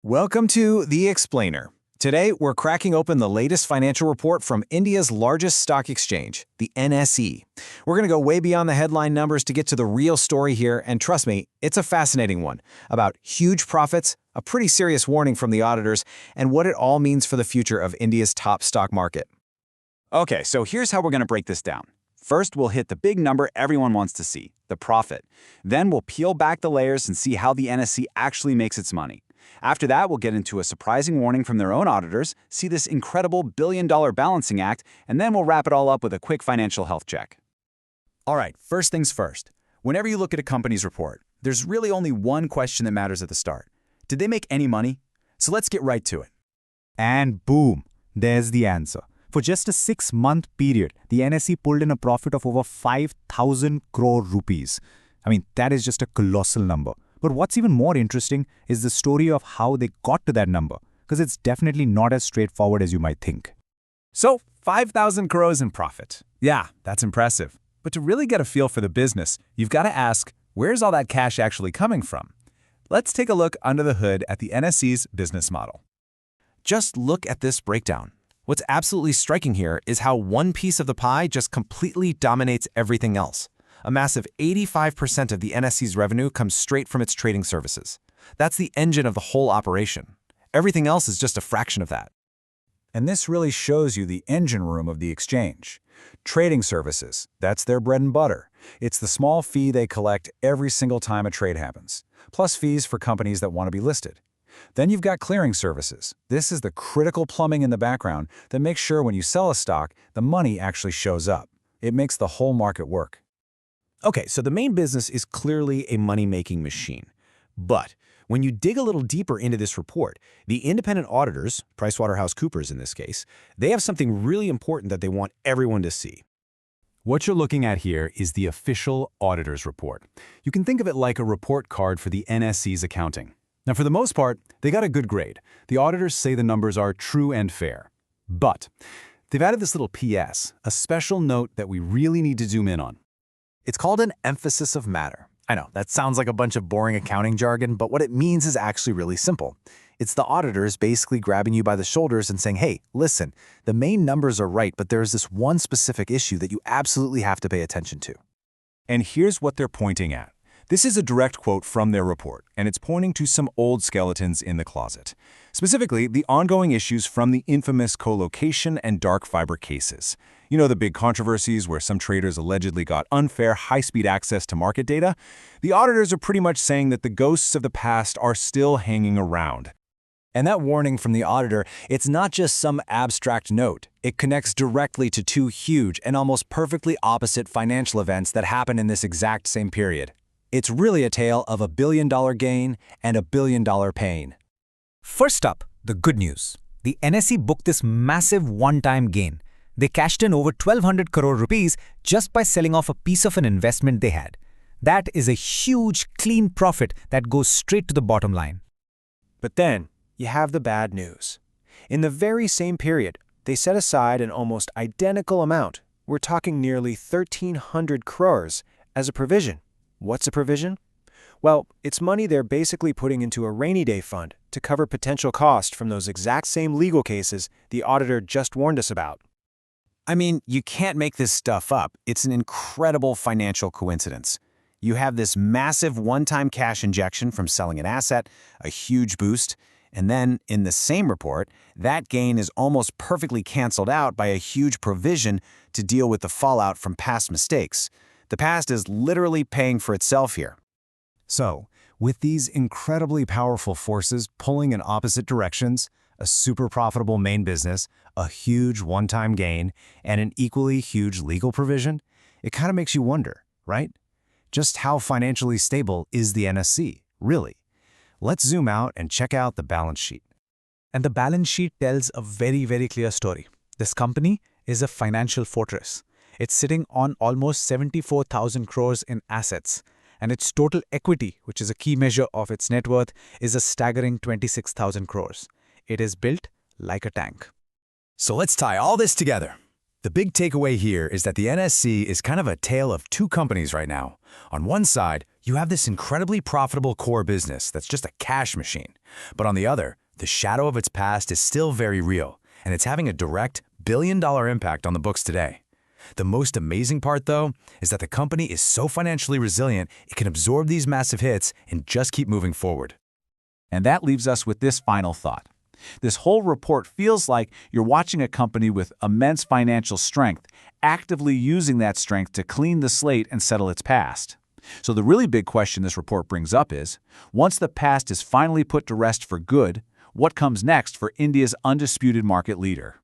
Welcome to The Explainer. Today, we're cracking open the latest financial report from India's largest stock exchange, the NSE. We're going to go way beyond the headline numbers to get to the real story here, and trust me, it's a fascinating one about huge profits, a pretty serious warning from the auditors, and what it all means for the future of India's top stock market. Okay, so here's how we're going to break this down. First, we'll hit the big number everyone wants to see, the profit. Then we'll peel back the layers and see how the NSE actually makes its money. After that, we'll get into a surprising warning from their own auditors, see this incredible billion-dollar balancing act, and then we'll wrap it all up with a quick financial health check. All right, first things first. Whenever you look at a company's report, there's really only one question that matters at the start. Did they make any money? So let's get right to it. And boom, there's the answer. For just a 6-month period, the NSE pulled in a profit of over 5,000 crore rupees. I mean, that is just a colossal number. But what's even more interesting is the story of how they got to that number, because it's definitely not as straightforward as you might think. So, 5,000 crores in profit. Yeah, that's impressive. But to really get a feel for the business, you've got to ask, where's all that cash actually coming from? Let's take a look under the hood at the NSE's business model. Just look at this breakdown. What's absolutely striking here is how one piece of the pie just completely dominates everything else. A massive 85% of the NSE's revenue comes straight from its trading services. That's the engine of the whole operation. Everything else is just a fraction of that. And this really shows you the engine room of the exchange. Trading services, that's their bread and butter. It's the small fee they collect every single time a trade happens, plus fees for companies that want to be listed. Then you've got clearing services. This is the critical plumbing in the background that makes sure when you sell a stock, the money actually shows up. It makes the whole market work. Okay, so the main business is clearly a money-making machine. But when you dig a little deeper into this report, the independent auditors, PricewaterhouseCoopers in this case, they have something really important that they want everyone to see. What you're looking at here is the official auditor's report. You can think of it like a report card for the NSE's accounting. Now, for the most part, they got a good grade. The auditors say the numbers are true and fair. But they've added this little PS, a special note that we really need to zoom in on. It's called an emphasis of matter. I know, that sounds like a bunch of boring accounting jargon, but what it means is actually really simple. It's the auditors basically grabbing you by the shoulders and saying, hey, listen, the main numbers are right, but there's this one specific issue that you absolutely have to pay attention to. And here's what they're pointing at. This is a direct quote from their report, and it's pointing to some old skeletons in the closet. Specifically, the ongoing issues from the infamous co-location and dark fiber cases. You know, the big controversies where some traders allegedly got unfair high-speed access to market data? The auditors are pretty much saying that the ghosts of the past are still hanging around. And that warning from the auditor, it's not just some abstract note. It connects directly to two huge and almost perfectly opposite financial events that happened in this exact same period. It's really a tale of $1 billion gain and $1 billion pain. First up, the good news. The NSE booked this massive one-time gain. They cashed in over 1,200 crore rupees just by selling off a piece of an investment they had. That is a huge, clean profit that goes straight to the bottom line. But then, you have the bad news. In the very same period, they set aside an almost identical amount, we're talking nearly 1,300 crores, as a provision. What's a provision? Well, it's money they're basically putting into a rainy day fund to cover potential cost from those exact same legal cases the auditor just warned us about. I mean, you can't make this stuff up. It's an incredible financial coincidence. You have this massive one-time cash injection from selling an asset, a huge boost, and then, in the same report, that gain is almost perfectly canceled out by a huge provision to deal with the fallout from past mistakes. The past is literally paying for itself here. So, with these incredibly powerful forces pulling in opposite directions, a super profitable main business, a huge one-time gain, and an equally huge legal provision, it kind of makes you wonder, right? Just how financially stable is the NSE, really? Let's zoom out and check out the balance sheet. And the balance sheet tells a very, very clear story. This company is a financial fortress. It's sitting on almost 74,000 crores in assets, and its total equity, which is a key measure of its net worth, is a staggering 26,000 crores. It is built like a tank. So let's tie all this together. The big takeaway here is that the NSE is kind of a tale of two companies right now. On one side, you have this incredibly profitable core business that's just a cash machine. But on the other, the shadow of its past is still very real, and it's having a direct billion-dollar impact on the books today. The most amazing part, though, is that the company is so financially resilient it can absorb these massive hits and just keep moving forward. And that leaves us with this final thought. This whole report feels like you're watching a company with immense financial strength, actively using that strength to clean the slate and settle its past. So the really big question this report brings up is, once the past is finally put to rest for good, what comes next for India's undisputed market leader?